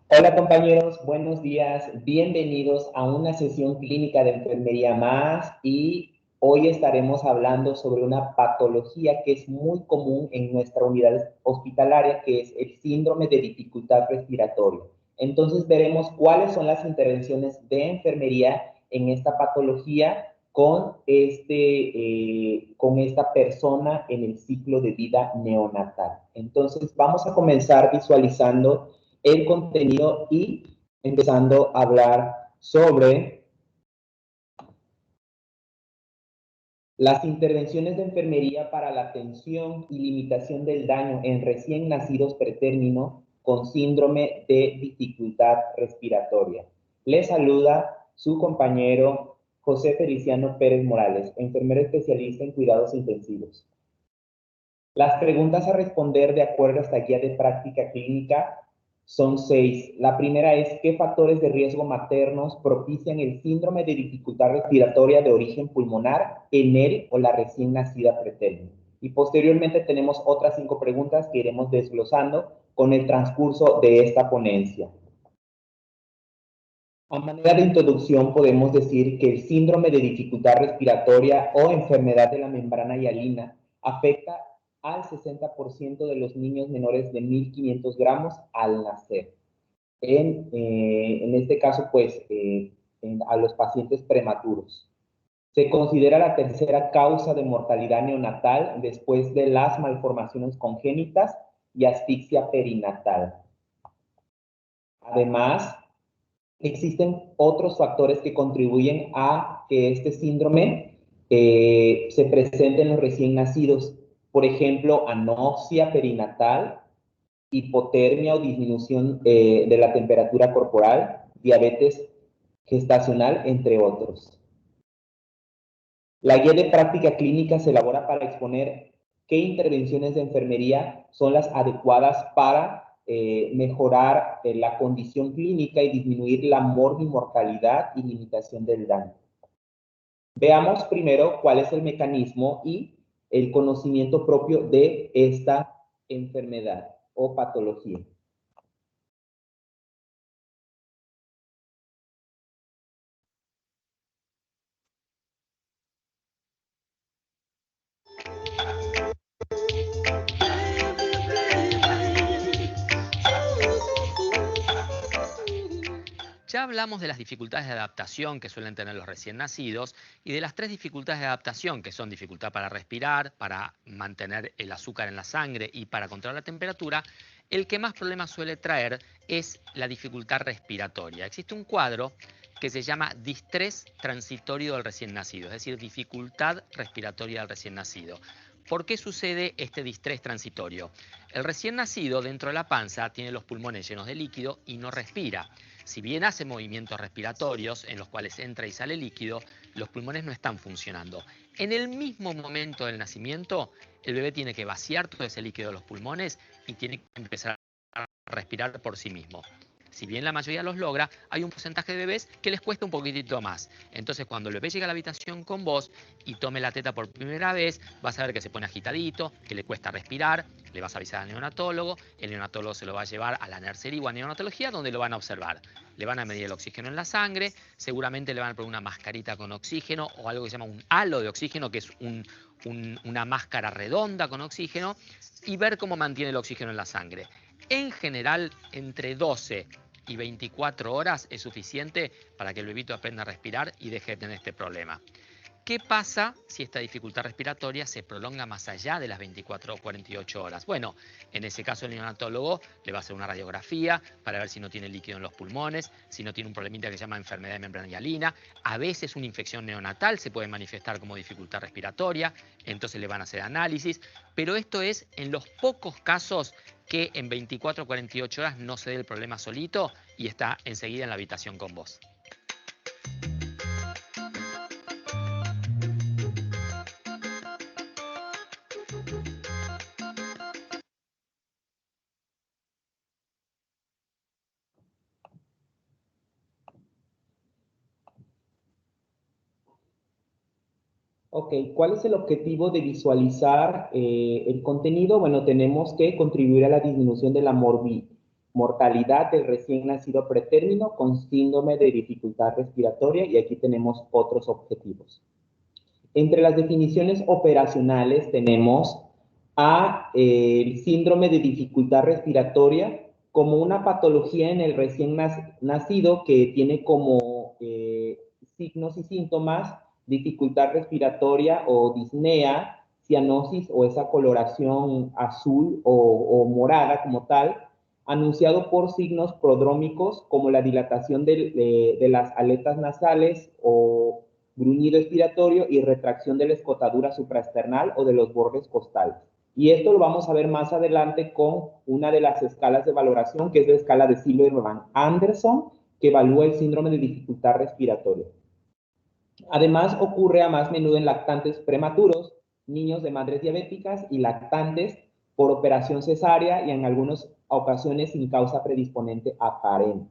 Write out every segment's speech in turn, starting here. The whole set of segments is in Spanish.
Hola compañeros, buenos días, bienvenidos a una sesión clínica de enfermería más y hoy estaremos hablando sobre una patología que es muy común en nuestra unidad hospitalaria, que es el síndrome de dificultad respiratoria. Entonces veremos cuáles son las intervenciones de enfermería en esta patología con esta persona en el ciclo de vida neonatal. Entonces vamos a comenzar visualizando el contenido y empezando a hablar sobre las intervenciones de enfermería para la atención y limitación del daño en recién nacidos pretérmino con síndrome de dificultad respiratoria. Les saluda su compañero José Feliciano Pérez Morales, enfermero especialista en cuidados intensivos. Las preguntas a responder de acuerdo a esta guía de práctica clínica son 6. La primera es, ¿qué factores de riesgo maternos propician el síndrome de dificultad respiratoria de origen pulmonar en él o la recién nacida pretérmino? Y posteriormente tenemos otras 5 preguntas que iremos desglosando con el transcurso de esta ponencia. A manera de introducción, podemos decir que el síndrome de dificultad respiratoria o enfermedad de la membrana hialina afecta al 60% de los niños menores de 1.500 gramos al nacer. En este caso, pues, a los pacientes prematuros. Se considera la tercera causa de mortalidad neonatal después de las malformaciones congénitas y asfixia perinatal. Además, existen otros factores que contribuyen a que este síndrome se presente en los recién nacidos. Por ejemplo, anoxia perinatal, hipotermia o disminución de la temperatura corporal, diabetes gestacional, entre otros. La guía de práctica clínica se elabora para exponer qué intervenciones de enfermería son las adecuadas para mejorar la condición clínica y disminuir la morbimortalidad y limitación del daño. Veamos primero cuál es el mecanismo y el conocimiento propio de esta enfermedad o patología. Ya hablamos de las dificultades de adaptación que suelen tener los recién nacidos y de las 3 dificultades de adaptación, que son dificultad para respirar, para mantener el azúcar en la sangre y para controlar la temperatura. El que más problemas suele traer es la dificultad respiratoria. Existe un cuadro que se llama distrés transitorio del recién nacido, es decir, dificultad respiratoria del recién nacido. ¿Por qué sucede este distrés transitorio? El recién nacido dentro de la panza tiene los pulmones llenos de líquido y no respira. Si bien hace movimientos respiratorios en los cuales entra y sale líquido, los pulmones no están funcionando. En el mismo momento del nacimiento, el bebé tiene que vaciar todo ese líquido de los pulmones y tiene que empezar a respirar por sí mismo. Si bien la mayoría los logra, hay un porcentaje de bebés que les cuesta un poquitito más. Entonces, cuando el bebé llega a la habitación con vos y tome la teta por primera vez, vas a ver que se pone agitadito, que le cuesta respirar, le vas a avisar al neonatólogo, el neonatólogo se lo va a llevar a la nursery o a neonatología, donde lo van a observar. Le van a medir el oxígeno en la sangre, seguramente le van a poner una mascarita con oxígeno o algo que se llama un halo de oxígeno, que es una máscara redonda con oxígeno, y ver cómo mantiene el oxígeno en la sangre. En general, entre 12 y 24 horas es suficiente para que el bebito aprenda a respirar y deje de tener este problema. ¿Qué pasa si esta dificultad respiratoria se prolonga más allá de las 24 o 48 horas? Bueno, en ese caso el neonatólogo le va a hacer una radiografía para ver si no tiene líquido en los pulmones, si no tiene un problemita que se llama enfermedad de membrana hialina. A veces una infección neonatal se puede manifestar como dificultad respiratoria, entonces le van a hacer análisis, pero esto es en los pocos casos que en 24 o 48 horas no se dé el problema solito y está enseguida en la habitación con vos. Ok, ¿cuál es el objetivo de visualizar el contenido? Bueno, tenemos que contribuir a la disminución de la mortalidad del recién nacido pretérmino con síndrome de dificultad respiratoria, y aquí tenemos otros objetivos. Entre las definiciones operacionales tenemos el síndrome de dificultad respiratoria como una patología en el recién nacido que tiene como signos y síntomas dificultad respiratoria o disnea, cianosis o esa coloración azul o morada como tal, anunciado por signos prodrómicos como la dilatación de las aletas nasales o gruñido expiratorio y retracción de la escotadura supraesternal o de los bordes costales. Y esto lo vamos a ver más adelante con una de las escalas de valoración, que es la escala de Silverman-Anderson, que evalúa el síndrome de dificultad respiratoria. Además, ocurre a más menudo en lactantes prematuros, niños de madres diabéticas y lactantes por operación cesárea y en algunas ocasiones sin causa predisponente aparente.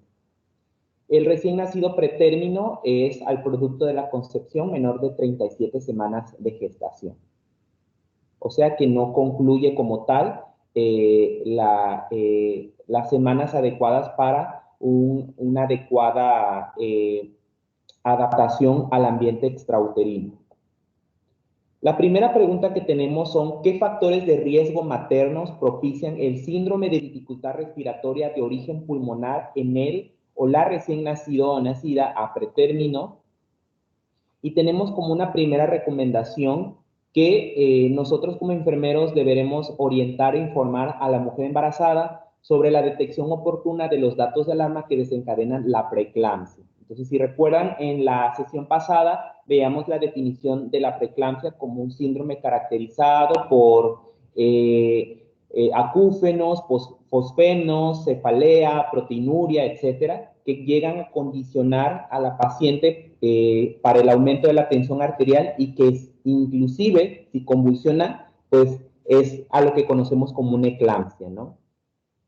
El recién nacido pretérmino es al producto de la concepción menor de 37 semanas de gestación. O sea que no concluye como tal las semanas adecuadas para una adecuada adaptación al ambiente extrauterino. La primera pregunta que tenemos son, ¿qué factores de riesgo maternos propician el síndrome de dificultad respiratoria de origen pulmonar en él o la recién nacido o nacida a pretérmino? Y tenemos como una primera recomendación que nosotros como enfermeros deberemos orientar e informar a la mujer embarazada sobre la detección oportuna de los datos de alarma que desencadenan la preeclampsia. Entonces, si recuerdan, en la sesión pasada veíamos la definición de la preeclampsia como un síndrome caracterizado por acúfenos, fosfenos, cefalea, proteinuria, etcétera, que llegan a condicionar a la paciente para el aumento de la tensión arterial y que inclusive, si convulsiona, pues es a lo que conocemos como una eclampsia, ¿no?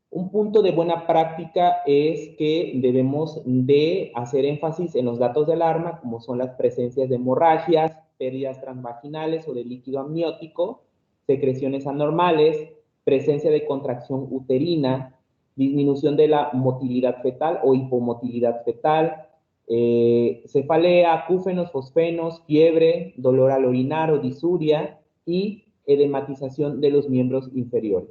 Un punto de buena práctica es que debemos de hacer énfasis en los datos de alarma, como son las presencias de hemorragias, pérdidas transvaginales o de líquido amniótico, secreciones anormales, presencia de contracción uterina, disminución de la motilidad fetal o hipomotilidad fetal, cefalea, acúfenos, fosfenos, fiebre, dolor al orinar o disuria y edematización de los miembros inferiores.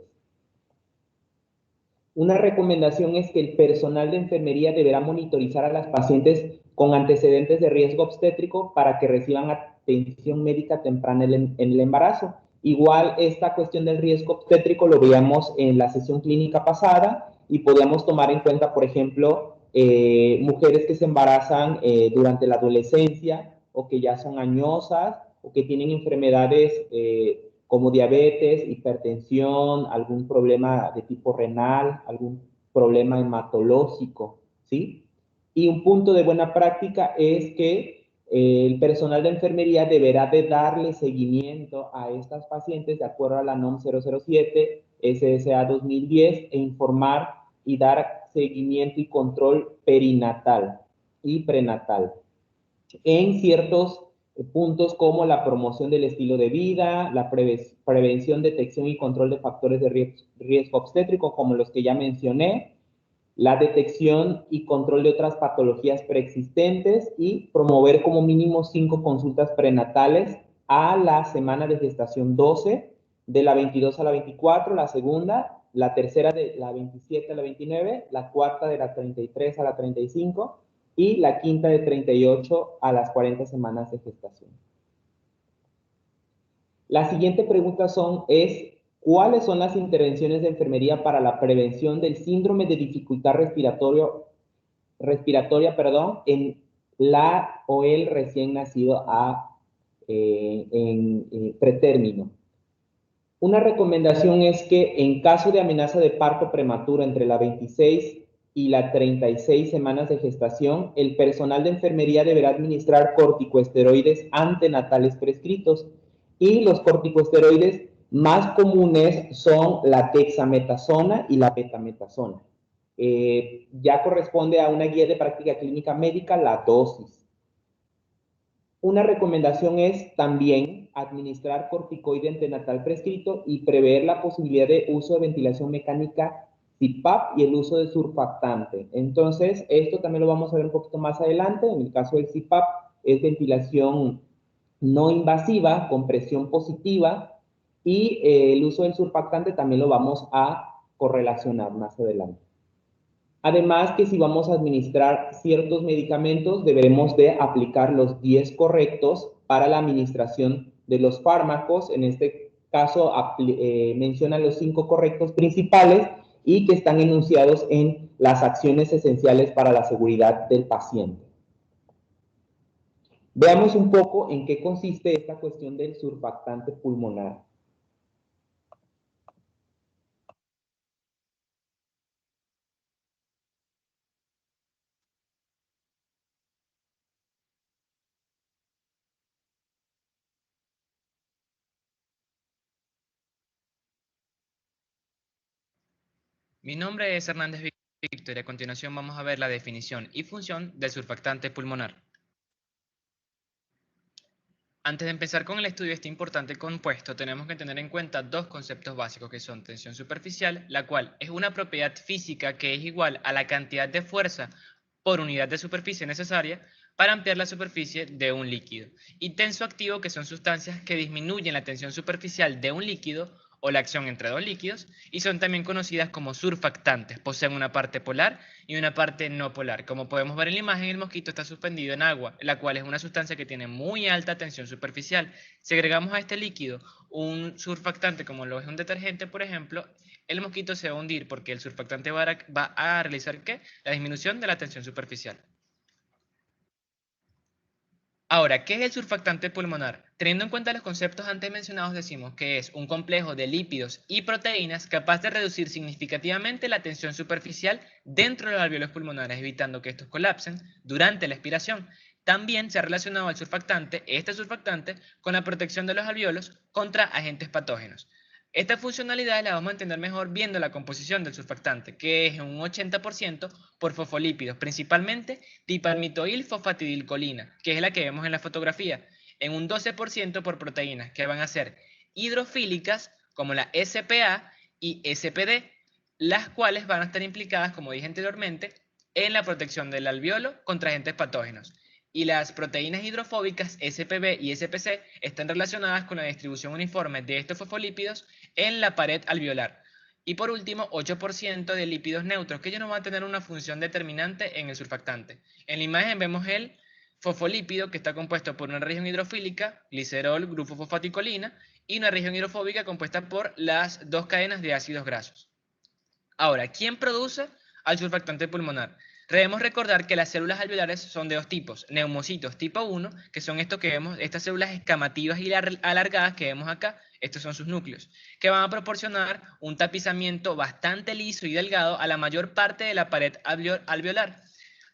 Una recomendación es que el personal de enfermería deberá monitorizar a las pacientes con antecedentes de riesgo obstétrico para que reciban atención médica temprana en el embarazo. Igual esta cuestión del riesgo obstétrico lo veíamos en la sesión clínica pasada y podíamos tomar en cuenta, por ejemplo, mujeres que se embarazan durante la adolescencia o que ya son añosas o que tienen enfermedades como diabetes, hipertensión, algún problema de tipo renal, algún problema hematológico, ¿sí? Y un punto de buena práctica es que el personal de enfermería deberá de darle seguimiento a estas pacientes de acuerdo a la NOM 007, SSA 2010 e informar y dar seguimiento y control perinatal y prenatal en ciertos puntos como la promoción del estilo de vida, la prevención, detección y control de factores de riesgo obstétrico, como los que ya mencioné, la detección y control de otras patologías preexistentes y promover como mínimo 5 consultas prenatales a la semana de gestación 12, de la 22 a la 24, la segunda, la tercera de la 27 a la 29, la cuarta de la 33 a la 35, y la quinta de 38 a las 40 semanas de gestación. La siguiente pregunta es, ¿cuáles son las intervenciones de enfermería para la prevención del síndrome de dificultad respiratoria en la o el recién nacido en pretérmino? Una recomendación es que en caso de amenaza de parto prematuro entre la 26 y las 36 semanas de gestación, el personal de enfermería deberá administrar corticosteroides antenatales prescritos y los corticosteroides más comunes son la dexametasona y la betametasona. Ya corresponde a una guía de práctica clínica médica la dosis. Una recomendación es también administrar corticoide antenatal prescrito y prever la posibilidad de uso de ventilación mecánica CPAP y el uso de surfactante. Entonces, esto también lo vamos a ver un poquito más adelante. En el caso del CPAP es ventilación no invasiva con presión positiva y el uso del surfactante también lo vamos a correlacionar más adelante. Además que si vamos a administrar ciertos medicamentos, deberemos de aplicar los 10 correctos para la administración de los fármacos. En este caso, menciona los 5 correctos principales y que están enunciados en las acciones esenciales para la seguridad del paciente. Veamos un poco en qué consiste esta cuestión del surfactante pulmonar. Mi nombre es Hernández Víctor y a continuación vamos a ver la definición y función del surfactante pulmonar. Antes de empezar con el estudio de este importante compuesto, tenemos que tener en cuenta dos conceptos básicos que son tensión superficial, la cual es una propiedad física que es igual a la cantidad de fuerza por unidad de superficie necesaria para ampliar la superficie de un líquido, y tensoactivo, que son sustancias que disminuyen la tensión superficial de un líquido o la acción entre dos líquidos, y son también conocidas como surfactantes. Poseen una parte polar y una parte no polar. Como podemos ver en la imagen, el mosquito está suspendido en agua, la cual es una sustancia que tiene muy alta tensión superficial. Si agregamos a este líquido un surfactante, como lo es un detergente, por ejemplo, el mosquito se va a hundir porque el surfactante va a realizar ¿qué? La disminución de la tensión superficial. Ahora, ¿qué es el surfactante pulmonar? Teniendo en cuenta los conceptos antes mencionados, decimos que es un complejo de lípidos y proteínas capaz de reducir significativamente la tensión superficial dentro de los alvéolos pulmonares, evitando que estos colapsen durante la expiración. También se ha relacionado al surfactante, este surfactante, con la protección de los alvéolos contra agentes patógenos. Esta funcionalidad la vamos a entender mejor viendo la composición del surfactante, que es un 80% por fosfolípidos, principalmente dipalmitoil-fosfatidilcolina, que es la que vemos en la fotografía, en un 12% por proteínas, que van a ser hidrofílicas, como la SPA y SPD, las cuales van a estar implicadas, como dije anteriormente, en la protección del alvéolo contra agentes patógenos. Y las proteínas hidrofóbicas SPB y SPC están relacionadas con la distribución uniforme de estos fosfolípidos en la pared alveolar. Y por último, 8% de lípidos neutros, que ellos no van a tener una función determinante en el surfactante. En la imagen vemos el fosfolípido, que está compuesto por una región hidrofílica, glicerol, grupofosfaticolina, y una región hidrofóbica compuesta por las dos cadenas de ácidos grasos. Ahora, ¿quién produce al surfactante pulmonar? Debemos recordar que las células alveolares son de dos tipos: neumocitos tipo 1, que son estos que vemos, estas células escamativas y alargadas que vemos acá, estos son sus núcleos, que van a proporcionar un tapizamiento bastante liso y delgado a la mayor parte de la pared alveolar.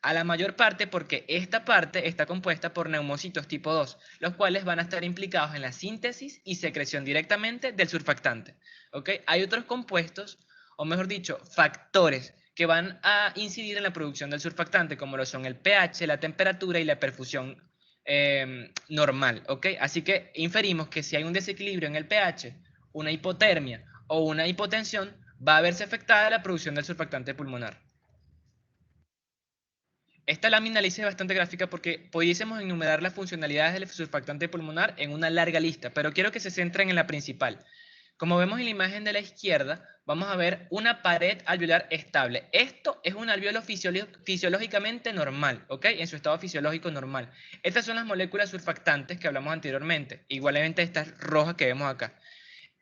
A la mayor parte porque esta parte está compuesta por neumocitos tipo 2, los cuales van a estar implicados en la síntesis y secreción directamente del surfactante. ¿Okay? Hay otros compuestos, o mejor dicho, factores que van a incidir en la producción del surfactante, como lo son el pH, la temperatura y la perfusión normal. ¿Okay? Así que inferimos que si hay un desequilibrio en el pH, una hipotermia o una hipotensión, va a verse afectada la producción del surfactante pulmonar. Esta lámina la hice bastante gráfica porque pudiésemos enumerar las funcionalidades del surfactante pulmonar en una larga lista, pero quiero que se centren en la principal. Como vemos en la imagen de la izquierda, vamos a ver una pared alveolar estable. Esto es un alveolo fisiológicamente normal, ¿ok? En su estado fisiológico normal. Estas son las moléculas surfactantes que hablamos anteriormente, igualmente estas rojas que vemos acá.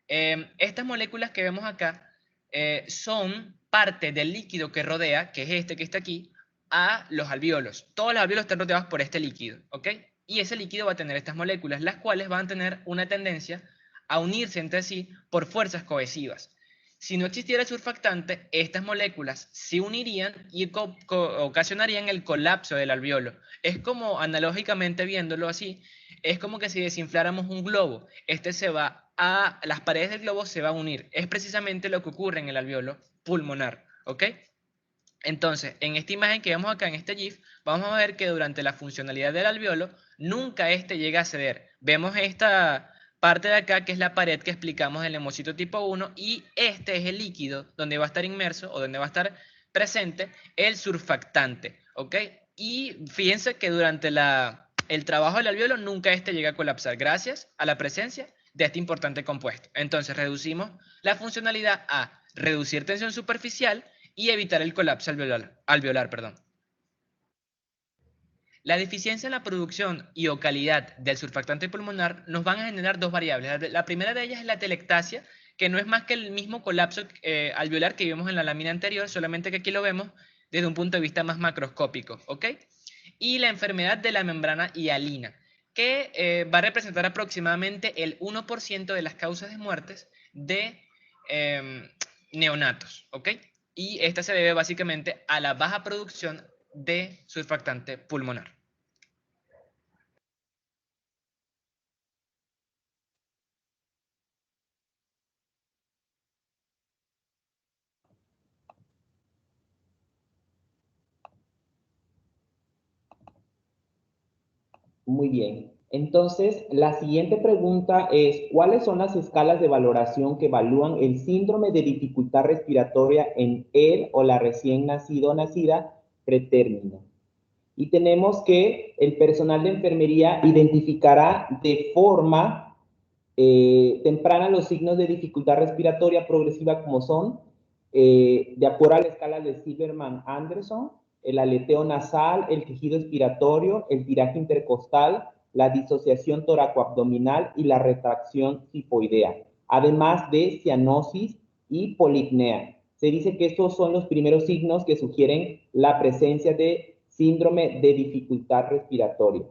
Estas moléculas que vemos acá son parte del líquido que rodea, que es este que está aquí, a los alvéolos. Todos los alvéolos están rodeados por este líquido, ¿ok? Y ese líquido va a tener estas moléculas, las cuales van a tener una tendencia a unirse entre sí por fuerzas cohesivas. Si no existiera el surfactante, estas moléculas se unirían y ocasionarían el colapso del alvéolo. Es como, analógicamente viéndolo así, es como que si desinfláramos un globo, las paredes del globo se va a unir. Es precisamente lo que ocurre en el alvéolo pulmonar, ¿ok? Entonces, en esta imagen que vemos acá en este GIF, vamos a ver que durante la funcionalidad del alvéolo, nunca este llega a ceder. Vemos esta parte de acá, que es la pared que explicamos del leucocito tipo 1, y este es el líquido donde va a estar inmerso o donde va a estar presente el surfactante, ¿ok? Y fíjense que durante el trabajo del alveolo nunca este llega a colapsar gracias a la presencia de este importante compuesto. Entonces reducimos la funcionalidad a reducir tensión superficial y evitar el colapso alveolar, perdón. La deficiencia en la producción y o calidad del surfactante pulmonar nos van a generar dos variables. La primera de ellas es la atelectasia, que no es más que el mismo colapso alveolar que vimos en la lámina anterior, solamente que aquí lo vemos desde un punto de vista más macroscópico, ¿ok? Y la enfermedad de la membrana hialina, que va a representar aproximadamente el 1% de las causas de muertes de neonatos, ¿ok? Y esta se debe básicamente a la baja producción de surfactante pulmonar. Muy bien. Entonces, la siguiente pregunta es, ¿cuáles son las escalas de valoración que evalúan el síndrome de dificultad respiratoria en él o la recién nacido o nacida pretérmino? Y tenemos que el personal de enfermería identificará de forma temprana los signos de dificultad respiratoria progresiva como son, de acuerdo a la escala de Silberman-Anderson, el aleteo nasal, el quejido expiratorio, el tiraje intercostal, la disociación toracoabdominal y la retracción sifoidea, además de cianosis y polipnea. Se dice que estos son los primeros signos que sugieren la presencia de síndrome de dificultad respiratoria.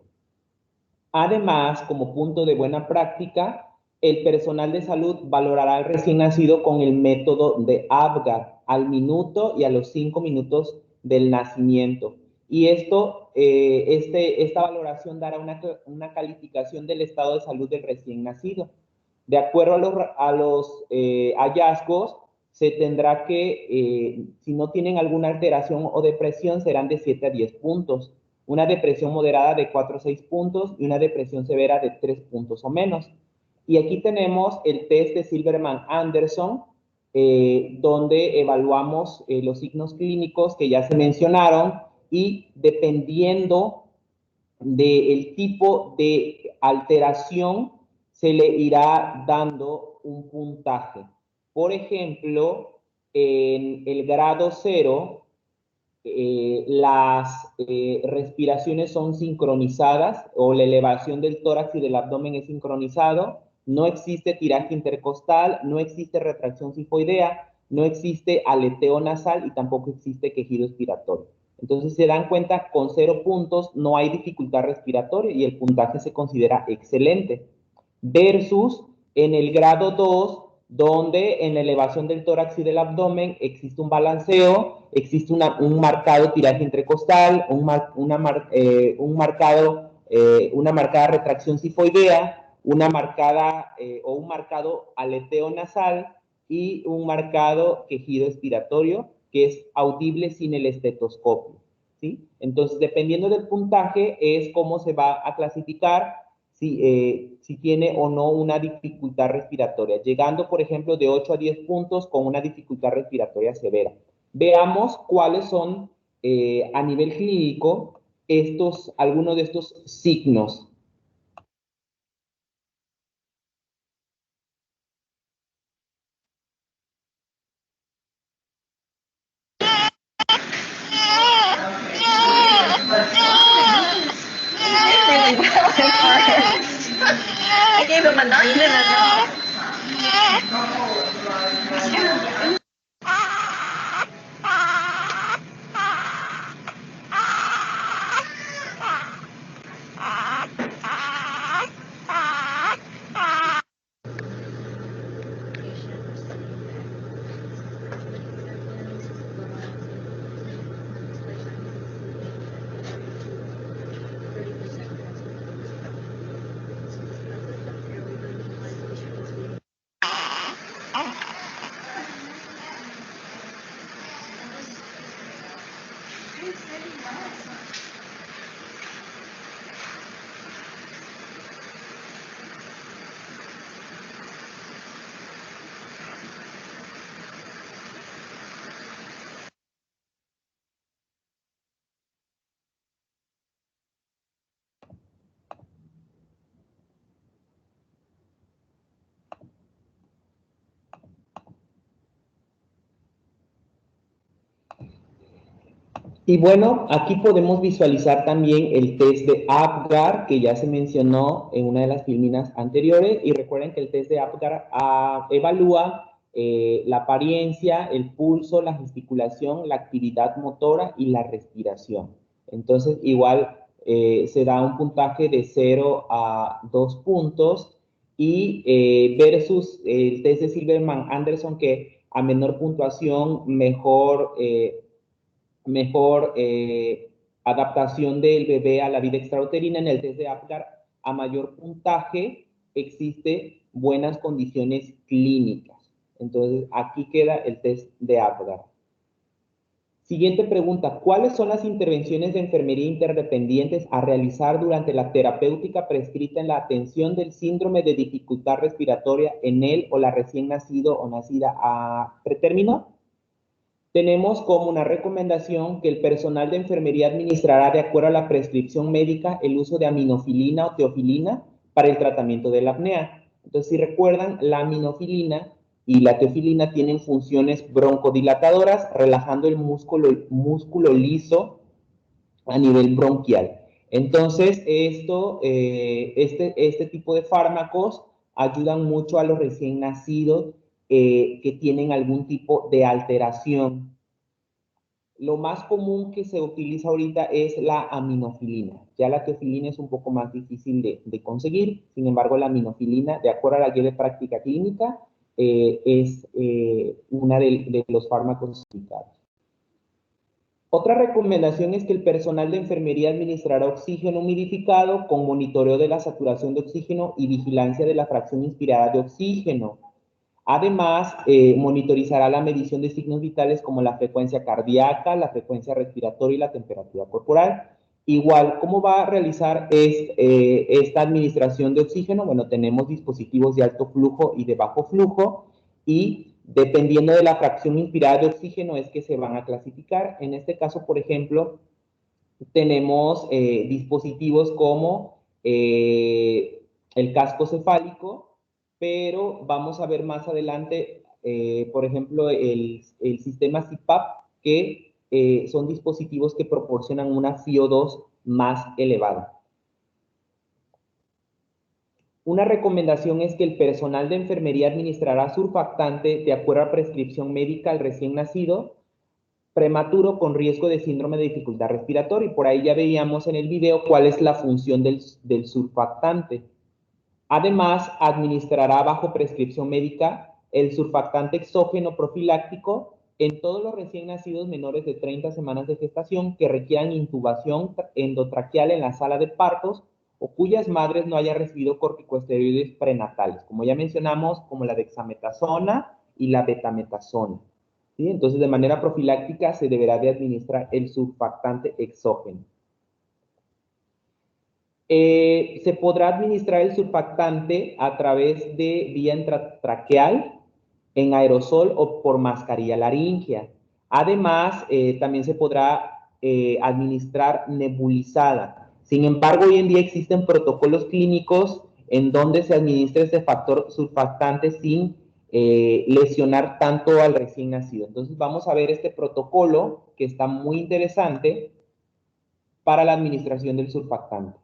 Además, como punto de buena práctica, el personal de salud valorará al recién nacido con el método de Apgar al minuto y a los 5 minutos del nacimiento. Y esta valoración dará una calificación del estado de salud del recién nacido. De acuerdo a los hallazgos, se tendrá que, si no tienen alguna alteración o depresión, serán de 7 a 10 puntos. Una depresión moderada de 4 a 6 puntos y una depresión severa de 3 puntos o menos. Y aquí tenemos el test de Silberman-Anderson, donde evaluamos los signos clínicos que ya se mencionaron y dependiendo del tipo de alteración se le irá dando un puntaje. Por ejemplo, en el grado 0, las respiraciones son sincronizadas o la elevación del tórax y del abdomen es sincronizado, no existe tiraje intercostal, no existe retracción sifoidea, no existe aleteo nasal y tampoco existe quejido expiratorio. Entonces se dan cuenta, con 0 puntos no hay dificultad respiratoria y el puntaje se considera excelente. Versus en el grado 2, donde en la elevación del tórax y del abdomen existe un balanceo, existe un marcado tiraje intercostal, una marcada retracción sifoidea, una marcada o un marcado aleteo nasal y un marcado quejido expiratorio que es audible sin el estetoscopio, ¿sí? Entonces, dependiendo del puntaje, es cómo se va a clasificar si tiene o no una dificultad respiratoria, llegando, por ejemplo, de 8 a 10 puntos con una dificultad respiratoria severa. Veamos cuáles son, a nivel clínico, algunos de estos signos. I gave him a nugget and a Y bueno, aquí podemos visualizar también el test de Apgar, que ya se mencionó en una de las filminas anteriores. Y recuerden que el test de Apgar evalúa la apariencia, el pulso, la gesticulación, la actividad motora y la respiración. Entonces, igual se da un puntaje de 0 a 2 puntos y versus el test de Silverman-Anderson, que a menor puntuación, mejor adaptación del bebé a la vida extrauterina. En el test de Apgar, a mayor puntaje, existe buenas condiciones clínicas. Entonces, aquí queda el test de Apgar. Siguiente pregunta, ¿cuáles son las intervenciones de enfermería interdependientes a realizar durante la terapéutica prescrita en la atención del síndrome de dificultad respiratoria en él o la recién nacido o nacida a pretérmino? Tenemos como una recomendación que el personal de enfermería administrará de acuerdo a la prescripción médica el uso de aminofilina o teofilina para el tratamiento de la apnea. Entonces, si recuerdan, la aminofilina y la teofilina tienen funciones broncodilatadoras, relajando el músculo liso a nivel bronquial. Entonces, este tipo de fármacos ayudan mucho a los recién nacidos que tienen algún tipo de alteración. Lo más común que se utiliza ahorita es la aminofilina. Ya la teofilina es un poco más difícil de conseguir. Sin embargo, la aminofilina, de acuerdo a la guía de práctica clínica, es una de los fármacos indicados. Otra recomendación es que el personal de enfermería administrará oxígeno humidificado con monitoreo de la saturación de oxígeno y vigilancia de la fracción inspirada de oxígeno. Además, monitorizará la medición de signos vitales como la frecuencia cardíaca, la frecuencia respiratoria y la temperatura corporal. Igual, ¿cómo va a realizar esta administración de oxígeno? Bueno, tenemos dispositivos de alto flujo y de bajo flujo y dependiendo de la fracción inspirada de oxígeno es que se van a clasificar. En este caso, por ejemplo, tenemos dispositivos como el casco cefálico, pero vamos a ver más adelante, por ejemplo, el sistema CPAP, que son dispositivos que proporcionan una FiO2 más elevada. Una recomendación es que el personal de enfermería administrará surfactante de acuerdo a prescripción médica al recién nacido prematuro con riesgo de síndrome de dificultad respiratoria. Y por ahí ya veíamos en el video cuál es la función del surfactante. Además, administrará bajo prescripción médica el surfactante exógeno profiláctico en todos los recién nacidos menores de 30 semanas de gestación que requieran intubación endotraqueal en la sala de partos o cuyas madres no hayan recibido corticosteroides prenatales, como ya mencionamos, como la dexametasona y la betametasona. ¿Sí? Entonces, de manera profiláctica se deberá de administrar el surfactante exógeno. Se podrá administrar el surfactante a través de vía intratraqueal, en aerosol o por mascarilla laríngea. Además, también se podrá administrar nebulizada. Sin embargo, hoy en día existen protocolos clínicos en donde se administra este factor surfactante sin lesionar tanto al recién nacido. Entonces, vamos a ver este protocolo que está muy interesante para la administración del surfactante.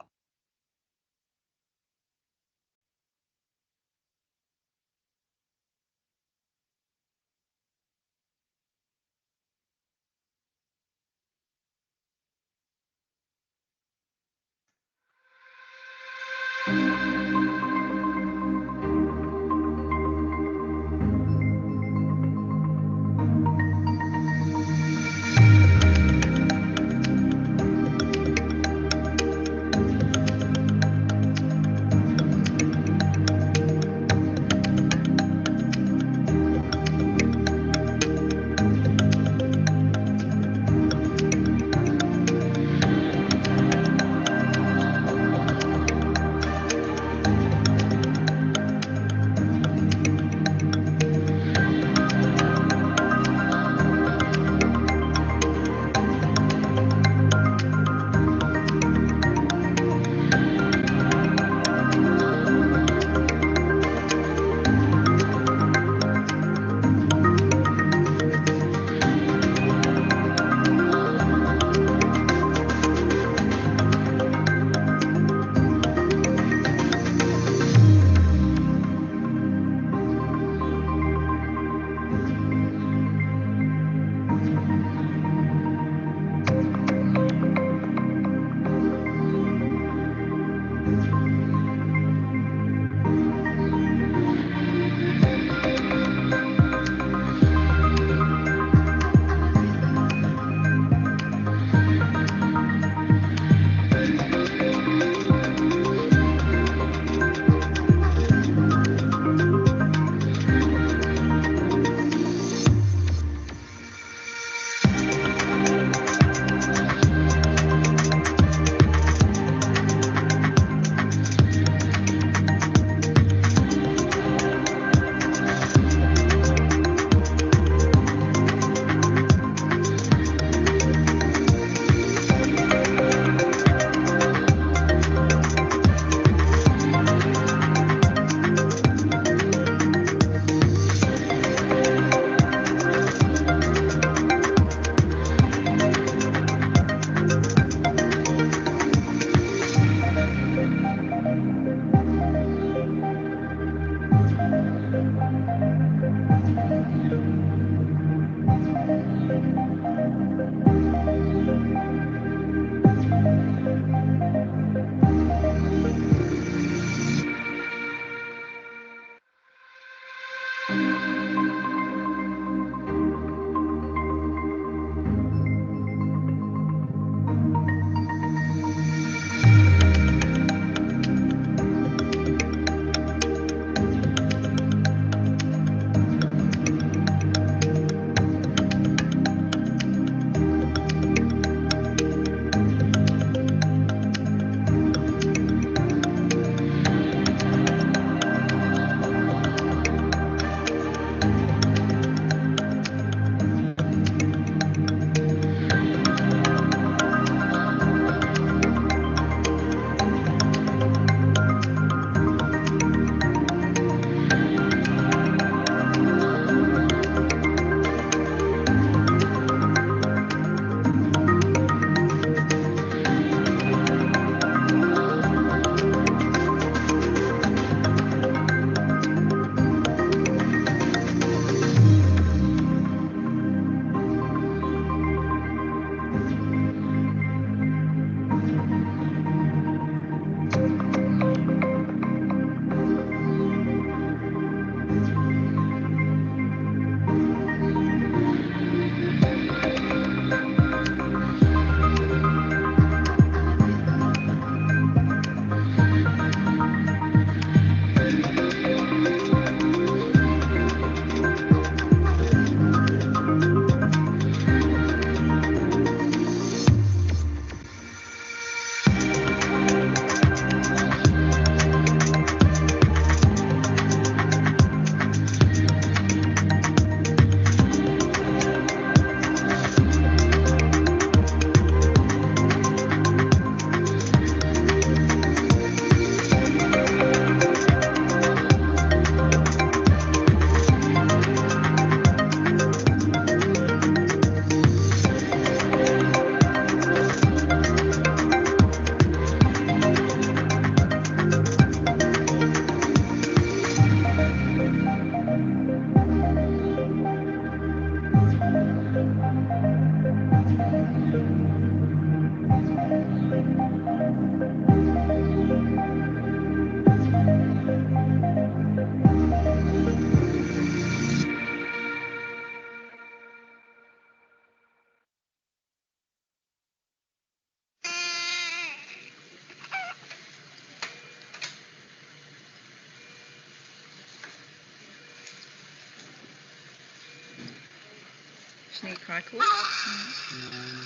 Sneak crackle.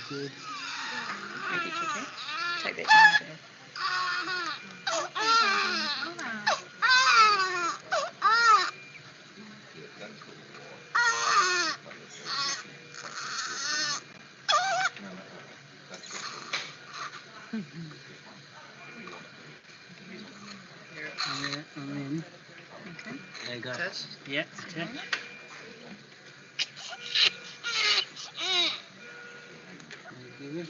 Good. Maybe chicken. Take that down there. Yeah, I'm in. Okay. There you go. Touch. Yeah, touch. Good.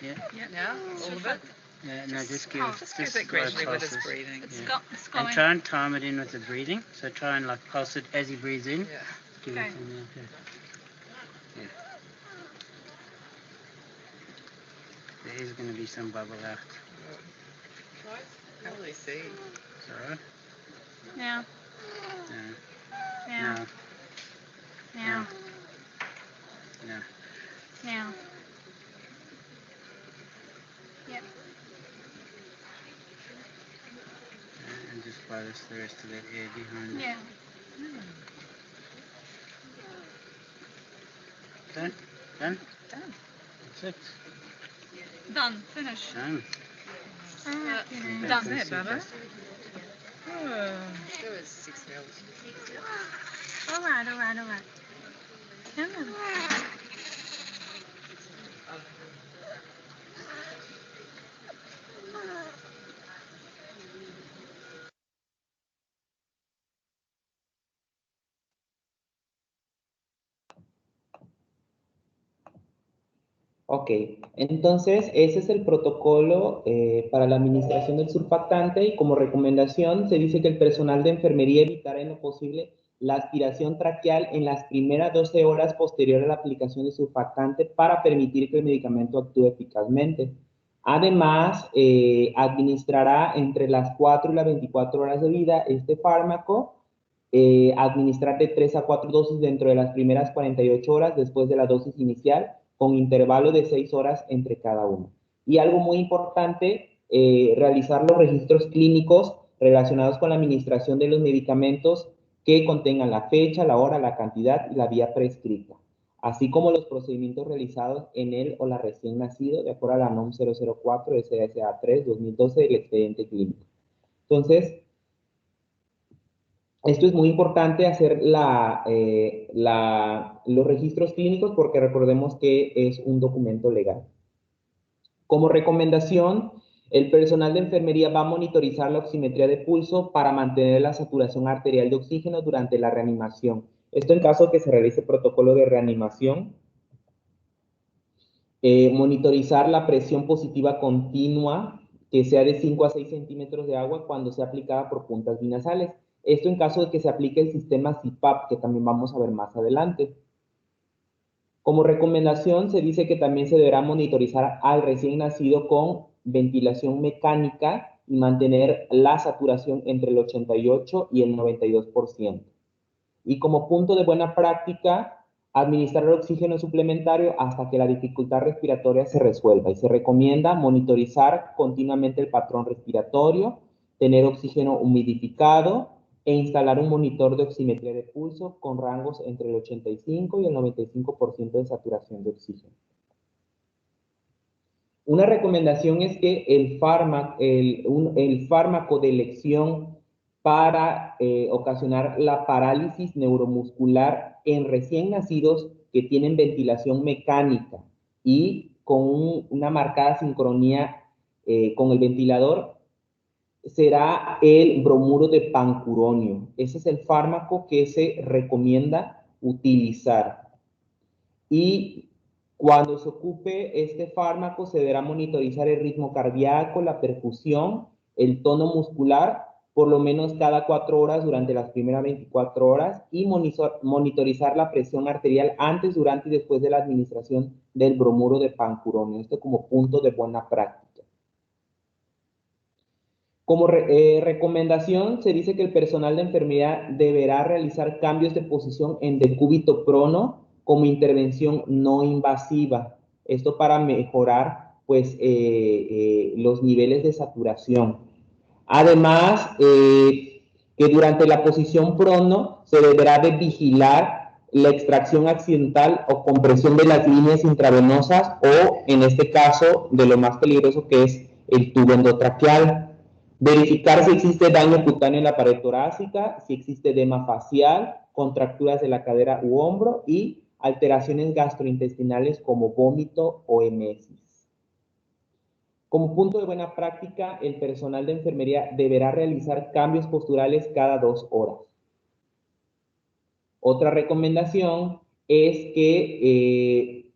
Yeah. Yeah. Now, all of it. Yeah, no, just give Just goes it gradually with his pulses. breathing. It's Yeah. got, it's And going. try and time it in with the breathing. So try and like pulse it as he breathes in. Yeah. Give Okay. it some milk. Yeah. There is going to be some bubble out. Can't really see. It's alright. Now, No. now, No. now, No. now. Yep. And just ballast the rest of that air behind it. Yeah. Okay? Done? Done. That's it. Done. Finish. Done. Done. That's it, Bubba. Oh. That was 6 mils. All right, all right, all right. Come on. Ok, entonces ese es el protocolo para la administración del surfactante y como recomendación se dice que el personal de enfermería evitará en lo posible la aspiración traqueal en las primeras 12 horas posterior a la aplicación de surfactante para permitir que el medicamento actúe eficazmente. Además, administrará entre las 4 y las 24 horas de vida este fármaco, administrar de 3 a 4 dosis dentro de las primeras 48 horas después de la dosis inicial, con intervalo de 6 horas entre cada uno. Y algo muy importante, realizar los registros clínicos relacionados con la administración de los medicamentos que contengan la fecha, la hora, la cantidad y la vía prescrita, así como los procedimientos realizados en el o la recién nacido, de acuerdo a la NOM 004 SSA 3 2012 del expediente clínico. Entonces, esto es muy importante hacer los registros clínicos porque recordemos que es un documento legal. Como recomendación, el personal de enfermería va a monitorizar la oximetría de pulso para mantener la saturación arterial de oxígeno durante la reanimación. Esto en caso de que se realice protocolo de reanimación. Monitorizar la presión positiva continua, que sea de 5 a 6 centímetros de agua cuando sea aplicada por puntas binasales. Esto en caso de que se aplique el sistema CPAP, que también vamos a ver más adelante. Como recomendación, se dice que también se deberá monitorizar al recién nacido con ventilación mecánica y mantener la saturación entre el 88 y el 92%. Y como punto de buena práctica, administrar oxígeno suplementario hasta que la dificultad respiratoria se resuelva. Y se recomienda monitorizar continuamente el patrón respiratorio, tener oxígeno humidificado e instalar un monitor de oximetría de pulso con rangos entre el 85 y el 95% de saturación de oxígeno. Una recomendación es que el fármaco de elección para ocasionar la parálisis neuromuscular en recién nacidos que tienen ventilación mecánica y con una marcada sincronía con el ventilador será el bromuro de pancuronio. Ese es el fármaco que se recomienda utilizar. Y cuando se ocupe este fármaco se deberá monitorizar el ritmo cardíaco, la perfusión, el tono muscular, por lo menos cada 4 horas durante las primeras 24 horas y monitorizar la presión arterial antes, durante y después de la administración del bromuro de pancuronio. Esto como punto de buena práctica. Como recomendación, se dice que el personal de enfermería deberá realizar cambios de posición en decúbito prono como intervención no invasiva. Esto para mejorar pues, los niveles de saturación. Además, que durante la posición prono se deberá de vigilar la extracción accidental o compresión de las líneas intravenosas o, en este caso, de lo más peligroso que es el tubo endotraqueal. Verificar si existe daño cutáneo en la pared torácica, si existe edema facial, contracturas de la cadera u hombro y alteraciones gastrointestinales como vómito o emesis. Como punto de buena práctica, el personal de enfermería deberá realizar cambios posturales cada 2 horas. Otra recomendación es que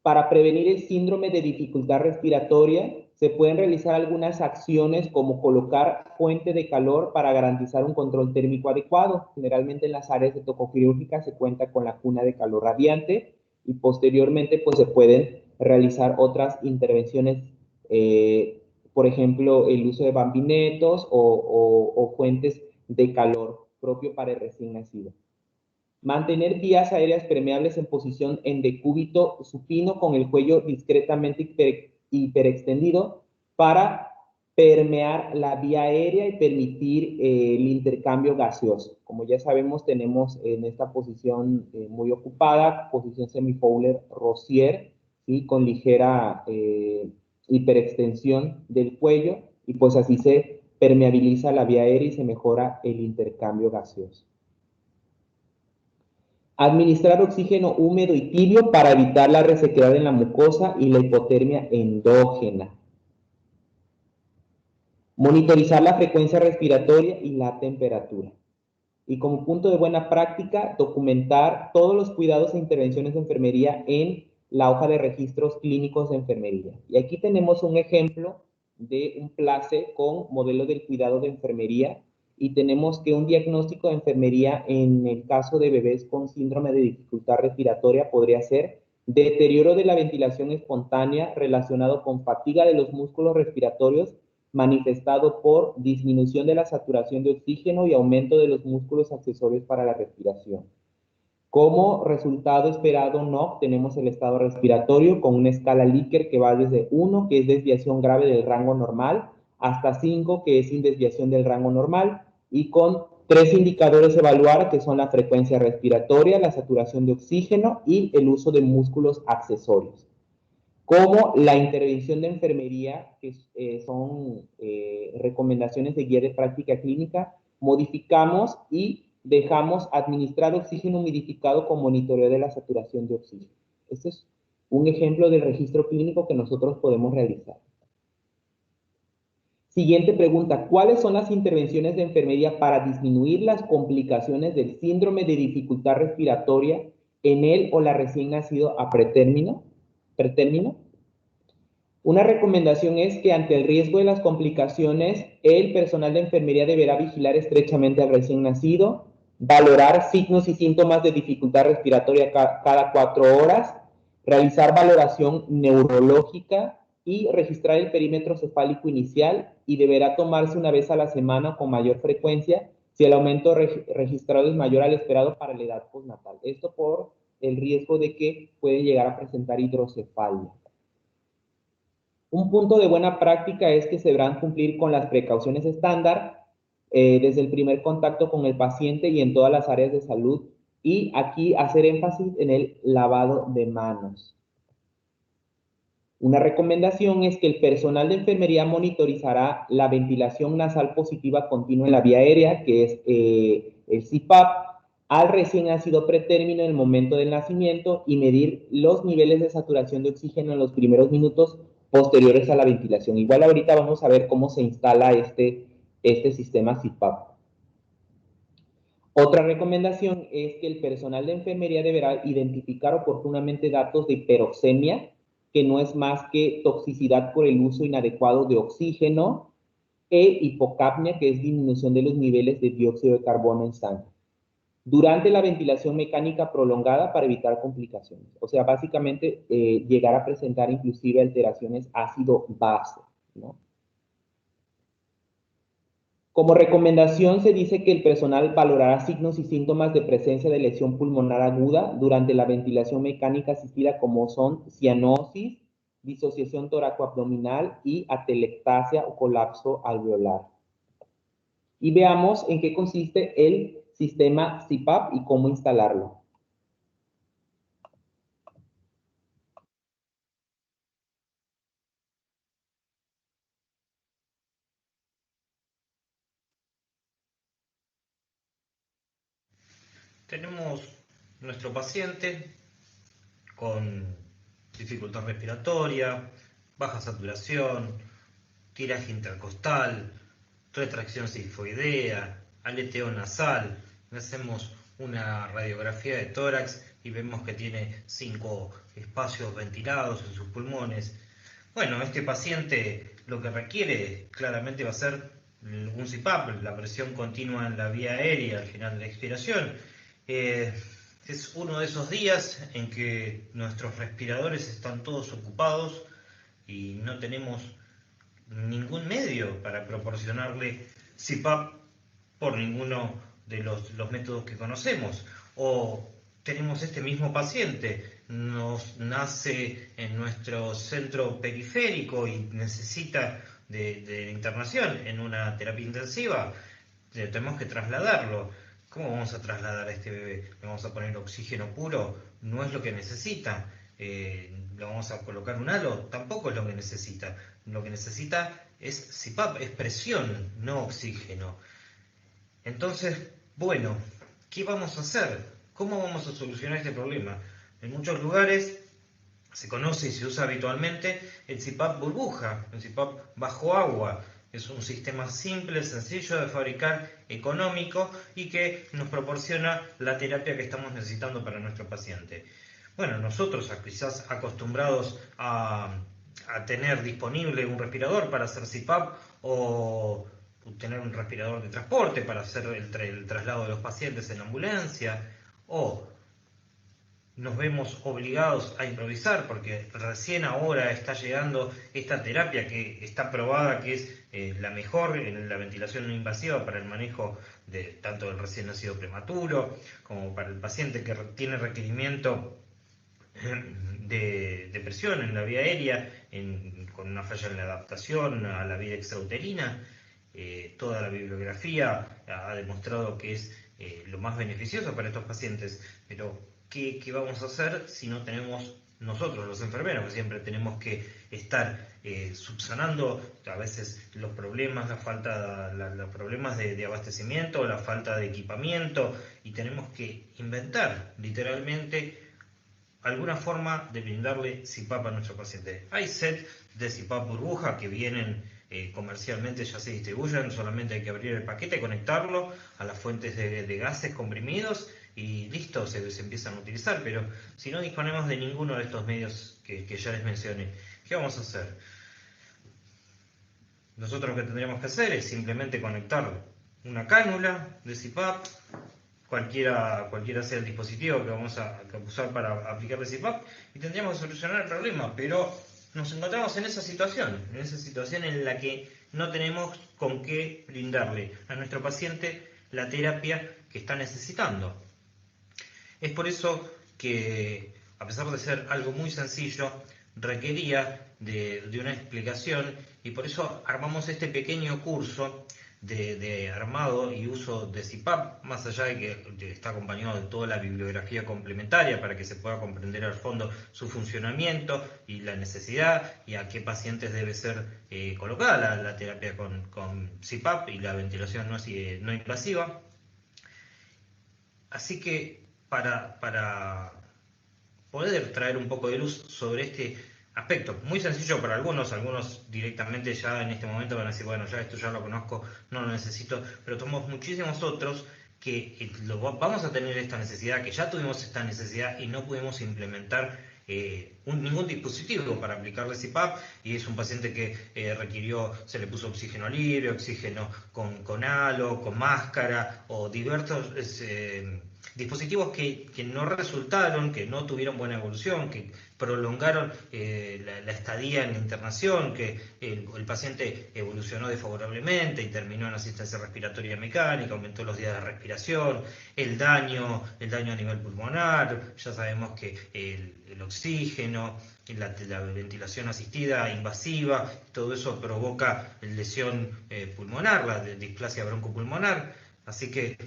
para prevenir el síndrome de dificultad respiratoria, se pueden realizar algunas acciones como colocar fuente de calor para garantizar un control térmico adecuado. Generalmente en las áreas de tocoquirúrgica se cuenta con la cuna de calor radiante y posteriormente pues se pueden realizar otras intervenciones, por ejemplo, el uso de bambinetos o fuentes de calor propio para el recién nacido. Mantener vías aéreas permeables en posición en decúbito supino con el cuello discretamente hiperextendido para permear la vía aérea y permitir el intercambio gaseoso. Como ya sabemos, tenemos en esta posición muy ocupada, posición semi-Fowler-Rosier, ¿sí? Con ligera hiperextensión del cuello, y pues así se permeabiliza la vía aérea y se mejora el intercambio gaseoso. Administrar oxígeno húmedo y tibio para evitar la resequedad en la mucosa y la hipotermia endógena. Monitorizar la frecuencia respiratoria y la temperatura. Y como punto de buena práctica, documentar todos los cuidados e intervenciones de enfermería en la hoja de registros clínicos de enfermería. Y aquí tenemos un ejemplo de un place con modelo del cuidado de enfermería. Y tenemos que un diagnóstico de enfermería en el caso de bebés con síndrome de dificultad respiratoria podría ser deterioro de la ventilación espontánea relacionado con fatiga de los músculos respiratorios manifestado por disminución de la saturación de oxígeno y aumento de los músculos accesorios para la respiración. Como resultado esperado NOC tenemos el estado respiratorio con una escala Likert que va desde 1, que es desviación grave del rango normal, hasta 5, que es sin desviación del rango normal, y con 3 indicadores a evaluar, que son la frecuencia respiratoria, la saturación de oxígeno y el uso de músculos accesorios. Como la intervención de enfermería, que son recomendaciones de guía de práctica clínica, modificamos y dejamos administrar oxígeno humidificado con monitoreo de la saturación de oxígeno. Este es un ejemplo del registro clínico que nosotros podemos realizar. Siguiente pregunta, ¿cuáles son las intervenciones de enfermería para disminuir las complicaciones del síndrome de dificultad respiratoria en el o la recién nacido a pretérmino? Una recomendación es que ante el riesgo de las complicaciones, el personal de enfermería deberá vigilar estrechamente al recién nacido, valorar signos y síntomas de dificultad respiratoria cada 4 horas, realizar valoración neurológica y registrar el perímetro cefálico inicial, y deberá tomarse una vez a la semana con mayor frecuencia si el aumento registrado es mayor al esperado para la edad postnatal. Esto por el riesgo de que puede llegar a presentar hidrocefalia. Un punto de buena práctica es que se deberán cumplir con las precauciones estándar desde el primer contacto con el paciente y en todas las áreas de salud, y aquí hacer énfasis en el lavado de manos. Una recomendación es que el personal de enfermería monitorizará la ventilación nasal positiva continua en la vía aérea, que es el CPAP, al recién nacido pretérmino en el momento del nacimiento, y medir los niveles de saturación de oxígeno en los primeros minutos posteriores a la ventilación. Igual ahorita vamos a ver cómo se instala este sistema CPAP. Otra recomendación es que el personal de enfermería deberá identificar oportunamente datos de hiperoxemia, que no es más que toxicidad por el uso inadecuado de oxígeno, e hipocapnia, que es disminución de los niveles de dióxido de carbono en sangre, durante la ventilación mecánica prolongada para evitar complicaciones. O sea, básicamente llegar a presentar inclusive alteraciones ácido-base, ¿no? Como recomendación se dice que el personal valorará signos y síntomas de presencia de lesión pulmonar aguda durante la ventilación mecánica asistida, como son cianosis, disociación toracoabdominal y atelectasia o colapso alveolar. Y veamos en qué consiste el sistema CPAP y cómo instalarlo. Tenemos nuestro paciente con dificultad respiratoria, baja saturación, tiraje intercostal, retracción sifoidea, aleteo nasal. Hacemos una radiografía de tórax y vemos que tiene 5 espacios ventilados en sus pulmones. Bueno, este paciente lo que requiere claramente va a ser un CPAP, la presión continua en la vía aérea al final de la expiración. Es uno de esos días en que nuestros respiradores están todos ocupados y no tenemos ningún medio para proporcionarle CPAP por ninguno de los métodos que conocemos. O tenemos este mismo paciente, nos nace en nuestro centro periférico y necesita de internación en una terapia intensiva, tenemos que trasladarlo. ¿Cómo vamos a trasladar a este bebé? ¿Le vamos a poner oxígeno puro? No es lo que necesita. ¿Le vamos a colocar un halo? Tampoco es lo que necesita. Lo que necesita es CPAP, es presión, no oxígeno. Entonces, bueno, ¿qué vamos a hacer? ¿Cómo vamos a solucionar este problema? En muchos lugares se conoce y se usa habitualmente el CPAP burbuja, el CPAP bajo agua. Es un sistema simple, sencillo de fabricar, económico y que nos proporciona la terapia que estamos necesitando para nuestro paciente. Bueno, nosotros quizás acostumbrados a tener disponible un respirador para hacer CPAP o tener un respirador de transporte para hacer el traslado de los pacientes en ambulancia, o nos vemos obligados a improvisar porque recién ahora está llegando esta terapia que está probada que es la mejor en la ventilación no invasiva para el manejo de tanto del recién nacido prematuro como para el paciente que tiene requerimiento de presión en la vía aérea con una falla en la adaptación a la vida extrauterina. Toda la bibliografía ha demostrado que es lo más beneficioso para estos pacientes, pero ¿qué vamos a hacer si no tenemos nosotros, los enfermeros, que siempre tenemos que estar subsanando a veces los problemas, los problemas de abastecimiento, la falta de equipamiento, y tenemos que inventar literalmente alguna forma de brindarle CPAP a nuestro paciente? Hay set de CPAP burbuja que vienen comercialmente, ya se distribuyen, solamente hay que abrir el paquete, conectarlo a las fuentes de gases comprimidos y listo, se empiezan a utilizar. Pero si no disponemos de ninguno de estos medios que ya les mencioné, ¿qué vamos a hacer? Nosotros lo que tendríamos que hacer es simplemente conectar una cánula de CPAP, cualquiera sea el dispositivo que vamos a usar para aplicarle CPAP, y tendríamos que solucionar el problema. Pero nos encontramos en esa situación en la que no tenemos con qué brindarle a nuestro paciente la terapia que está necesitando. Es por eso que, a pesar de ser algo muy sencillo, requería de una explicación, y por eso armamos este pequeño curso de armado y uso de CPAP, más allá de que está acompañado de toda la bibliografía complementaria para que se pueda comprender al fondo su funcionamiento y la necesidad y a qué pacientes debe ser colocada la terapia con CPAP y la ventilación no invasiva. Así que para poder traer un poco de luz sobre este aspecto, muy sencillo para algunos directamente ya en este momento van a decir, bueno, ya esto ya lo conozco, no lo necesito, pero tenemos muchísimos otros que vamos a tener esta necesidad, que ya tuvimos esta necesidad y no pudimos implementar ningún dispositivo para aplicarle CPAP, y es un paciente que se le puso oxígeno libre, oxígeno con halo, con máscara, o diversos dispositivos que no resultaron, que no tuvieron buena evolución, que prolongaron la estadía en la internación, que el paciente evolucionó desfavorablemente y terminó en asistencia respiratoria mecánica, aumentó los días de respiración, el daño a nivel pulmonar. Ya sabemos que el oxígeno, la ventilación asistida invasiva, todo eso provoca lesión pulmonar, la displasia broncopulmonar. Así que,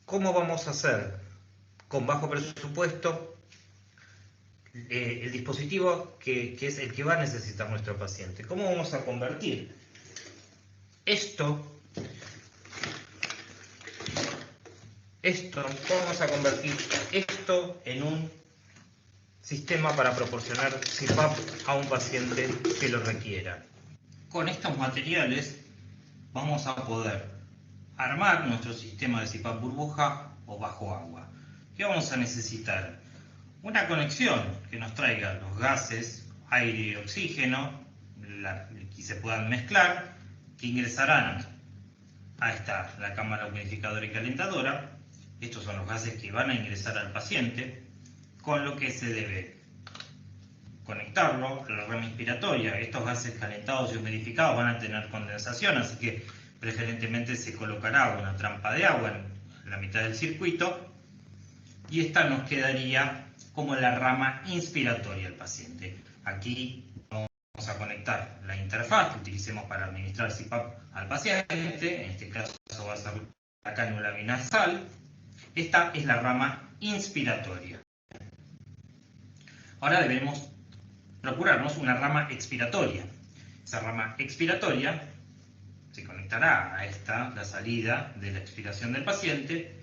¿cómo vamos a hacer con bajo presupuesto el dispositivo que es el que va a necesitar nuestro paciente? ¿Cómo vamos a convertir vamos a convertir esto en un sistema para proporcionar CPAP a un paciente que lo requiera. Con estos materiales vamos a poder armar nuestro sistema de CPAP burbuja o bajo agua. ¿Qué vamos a necesitar? Una conexión que nos traiga los gases, aire y oxígeno, que se puedan mezclar, que ingresarán a la cámara humidificadora y calentadora. Estos son los gases que van a ingresar al paciente, con lo que se debe conectarlo a la rama inspiratoria. Estos gases calentados y humidificados van a tener condensación, así que preferentemente se colocará una trampa de agua en la mitad del circuito y esta nos quedaría como la rama inspiratoria al paciente. Aquí vamos a conectar la interfaz que utilicemos para administrar CPAP al paciente, en este caso va a ser la cánula binasal. Esta es la rama inspiratoria. Ahora debemos procurarnos una rama expiratoria. Esa rama expiratoria se conectará a la salida de la expiración del paciente,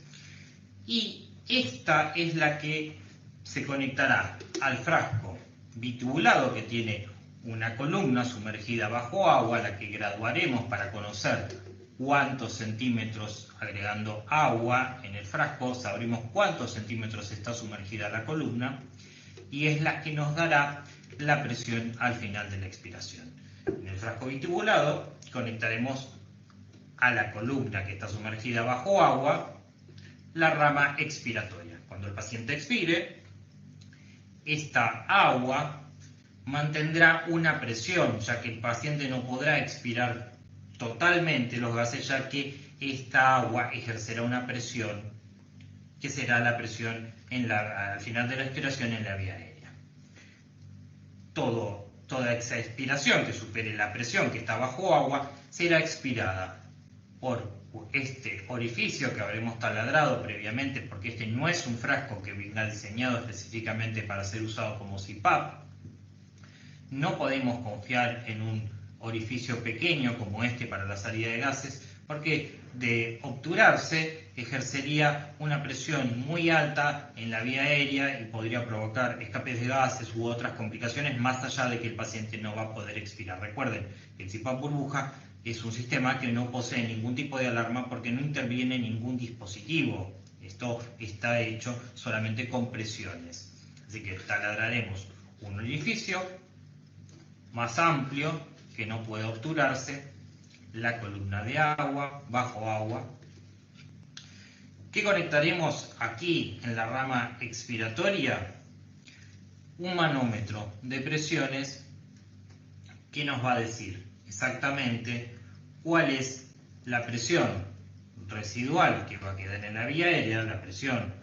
y esta es la que se conectará al frasco bitubulado que tiene una columna sumergida bajo agua, la que graduaremos para conocer cuántos centímetros, agregando agua en el frasco, sabremos cuántos centímetros está sumergida la columna, y es la que nos dará la presión al final de la expiración. En el frasco bitubulado conectaremos a la columna que está sumergida bajo agua la rama expiratoria. Cuando el paciente expire, esta agua mantendrá una presión, ya que el paciente no podrá expirar totalmente los gases, ya que esta agua ejercerá una presión que será la presión al final de la expiración en la vía aérea. Toda esa expiración que supere la presión que está bajo agua será expirada por este orificio que habremos taladrado previamente, porque este no es un frasco que venga diseñado específicamente para ser usado como CPAP. No podemos confiar en un orificio pequeño como este para la salida de gases, porque de obturarse ejercería una presión muy alta en la vía aérea y podría provocar escapes de gases u otras complicaciones, más allá de que el paciente no va a poder expirar. Recuerden que el CPAP burbuja es un sistema que no posee ningún tipo de alarma porque no interviene ningún dispositivo. Esto está hecho solamente con presiones. Así que taladraremos un orificio más amplio que no puede obturarse, la columna de agua, bajo agua. ¿Qué conectaremos aquí en la rama expiratoria? Un manómetro de presiones que nos va a decir exactamente cuál es la presión residual que va a quedar en la vía aérea, la presión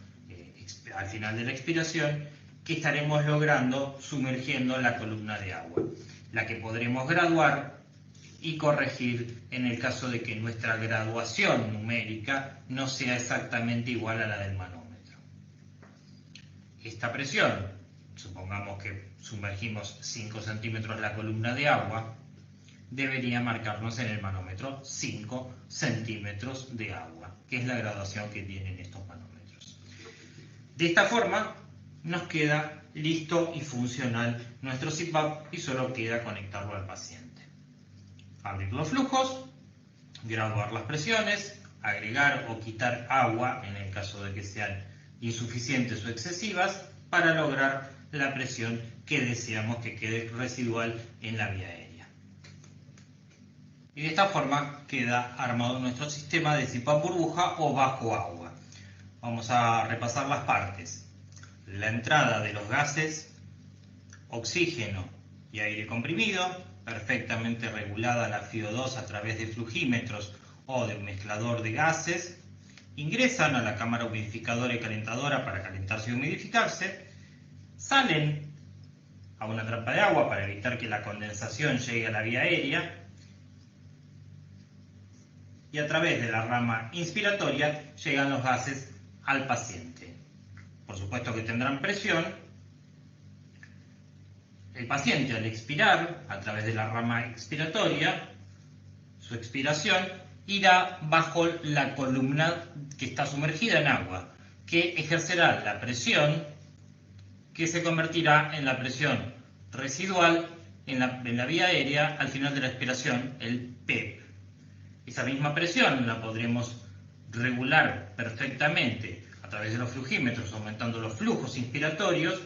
al final de la expiración, que estaremos logrando sumergiendo la columna de agua, la que podremos graduar y corregir en el caso de que nuestra graduación numérica no sea exactamente igual a la del manómetro. Esta presión, supongamos que sumergimos 5 centímetros la columna de agua, debería marcarnos en el manómetro 5 centímetros de agua, que es la graduación que tienen estos manómetros. De esta forma nos queda listo y funcional nuestro CPAP y solo queda conectarlo al paciente. Abrir los flujos, graduar las presiones, agregar o quitar agua en el caso de que sean insuficientes o excesivas para lograr la presión que deseamos que quede residual en la vía aérea. Y de esta forma queda armado nuestro sistema de CPAP burbuja o bajo agua. Vamos a repasar las partes. La entrada de los gases, oxígeno y aire comprimido, perfectamente regulada la FiO2 a través de flujímetros o de un mezclador de gases, ingresan a la cámara humidificadora y calentadora para calentarse y humidificarse, salen a una trampa de agua para evitar que la condensación llegue a la vía aérea, y a través de la rama inspiratoria llegan los gases al paciente. Por supuesto que tendrán presión. El paciente, al expirar a través de la rama expiratoria, su expiración irá bajo la columna que está sumergida en agua, que ejercerá la presión que se convertirá en la presión residual en la vía aérea al final de la expiración, el PEP. Esa misma presión la podremos regular perfectamente a través de los flujímetros, aumentando los flujos inspiratorios.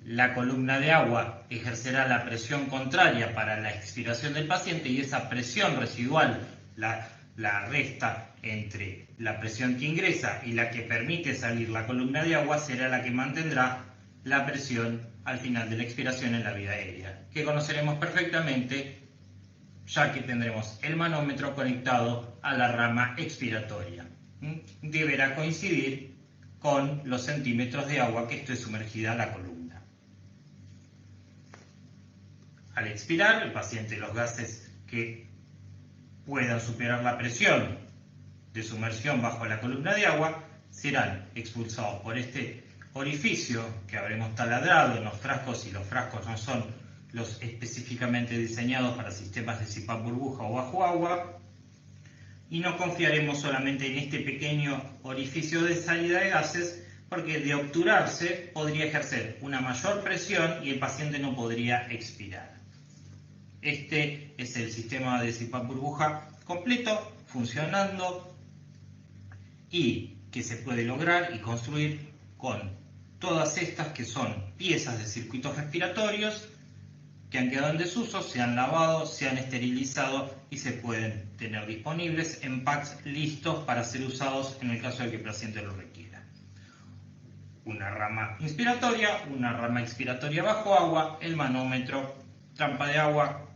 La columna de agua ejercerá la presión contraria para la expiración del paciente y esa presión residual la resta entre la presión que ingresa y la que permite salir la columna de agua será la que mantendrá la presión al final de la expiración en la vía aérea, que conoceremos perfectamente ya que tendremos el manómetro conectado a la rama expiratoria. Deberá coincidir con los centímetros de agua que esté sumergida la columna. Al expirar, el paciente, los gases que puedan superar la presión de sumersión bajo la columna de agua serán expulsados por este orificio que habremos taladrado en los frascos, y los frascos no son los específicamente diseñados para sistemas de CPAP burbuja o bajo agua, y no confiaremos solamente en este pequeño orificio de salida de gases, porque de obturarse podría ejercer una mayor presión y el paciente no podría expirar. Este es el sistema de CPAP burbuja completo, funcionando, y que se puede lograr y construir con todas estas que son piezas de circuitos respiratorios que han quedado en desuso, se han lavado, se han esterilizado y se pueden tener disponibles en packs listos para ser usados en el caso de que el paciente lo requiera. Una rama inspiratoria, una rama expiratoria bajo agua, el manómetro, trampa de agua,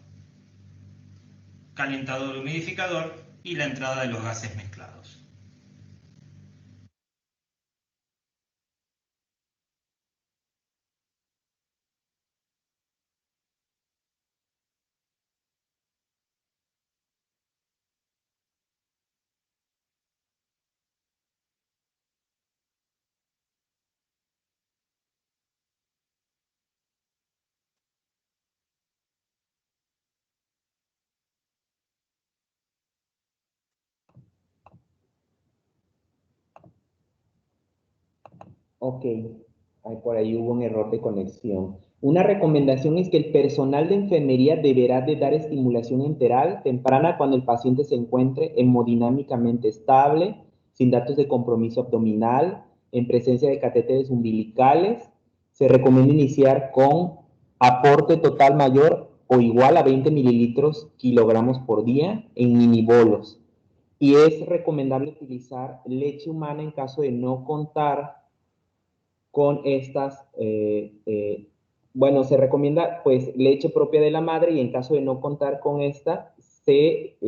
calentador humidificador y la entrada de los gases mezclados. Ok, por ahí hubo un error de conexión. Una recomendación es que el personal de enfermería deberá de dar estimulación enteral temprana cuando el paciente se encuentre hemodinámicamente estable, sin datos de compromiso abdominal, en presencia de catéteres umbilicales. Se recomienda iniciar con aporte total mayor o igual a 20 mililitros kilogramos por día en minibolos. Y es recomendable utilizar leche humana en caso de no contar con estas, bueno, se recomienda pues leche propia de la madre, y en caso de no contar con esta, se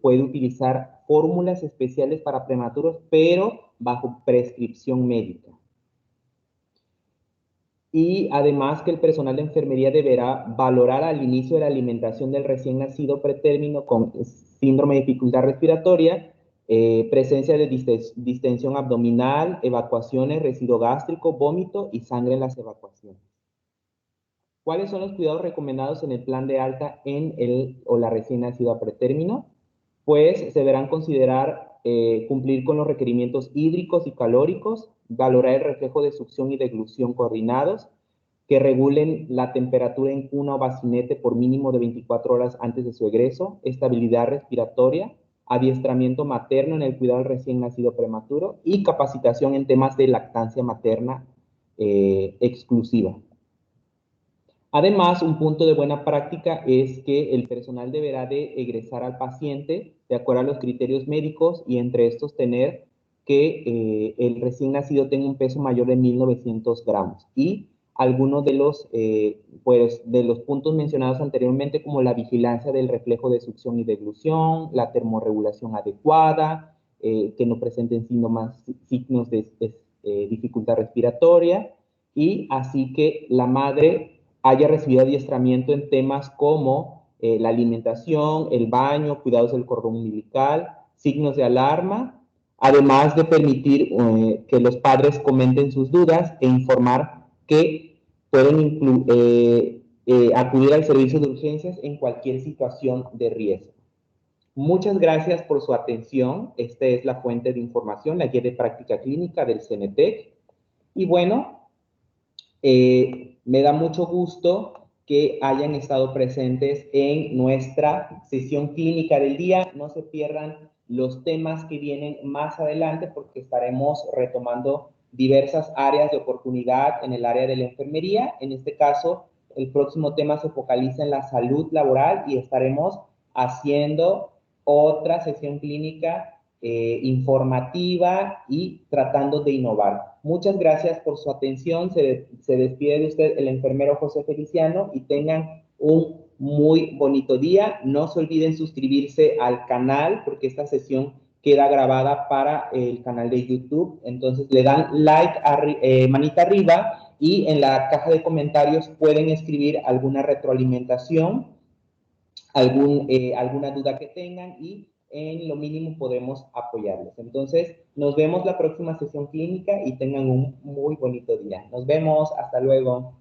puede utilizar fórmulas especiales para prematuros, pero bajo prescripción médica. Y además que el personal de enfermería deberá valorar al inicio de la alimentación del recién nacido pretérmino con síndrome de dificultad respiratoria, presencia de distensión abdominal, evacuaciones, residuo gástrico, vómito y sangre en las evacuaciones. ¿Cuáles son los cuidados recomendados en el plan de alta en el o la recién nacido a pretérmino? Pues se deberán considerar cumplir con los requerimientos hídricos y calóricos, valorar el reflejo de succión y deglución coordinados, que regulen la temperatura en cuna o bacinete por mínimo de 24 horas antes de su egreso, estabilidad respiratoria, adiestramiento materno en el cuidado del recién nacido prematuro y capacitación en temas de lactancia materna exclusiva. Además, un punto de buena práctica es que el personal deberá de egresar al paciente de acuerdo a los criterios médicos, y entre estos tener que el recién nacido tenga un peso mayor de 1.900 gramos. Y algunos de los puntos mencionados anteriormente, como la vigilancia del reflejo de succión y deglución, la termorregulación adecuada, que no presenten signos de dificultad respiratoria, y así que la madre haya recibido adiestramiento en temas como la alimentación, el baño, cuidados del cordón umbilical, signos de alarma, además de permitir que los padres comenten sus dudas e informar que pueden acudir al servicio de urgencias en cualquier situación de riesgo. Muchas gracias por su atención. Esta es la fuente de información, la guía de práctica clínica del CENETEC. Y bueno, me da mucho gusto que hayan estado presentes en nuestra sesión clínica del día. No se pierdan los temas que vienen más adelante porque estaremos retomando diversas áreas de oportunidad en el área de la enfermería. En este caso, el próximo tema se focaliza en la salud laboral y estaremos haciendo otra sesión clínica informativa y tratando de innovar. Muchas gracias por su atención. Se despide de usted el enfermero José Feliciano y tengan un muy bonito día. No se olviden suscribirse al canal porque esta sesión queda grabada para el canal de YouTube. Entonces le dan like, manita arriba, y en la caja de comentarios pueden escribir alguna retroalimentación, alguna duda que tengan, y en lo mínimo podemos apoyarlos. Entonces, nos vemos la próxima sesión clínica y tengan un muy bonito día. Nos vemos, hasta luego.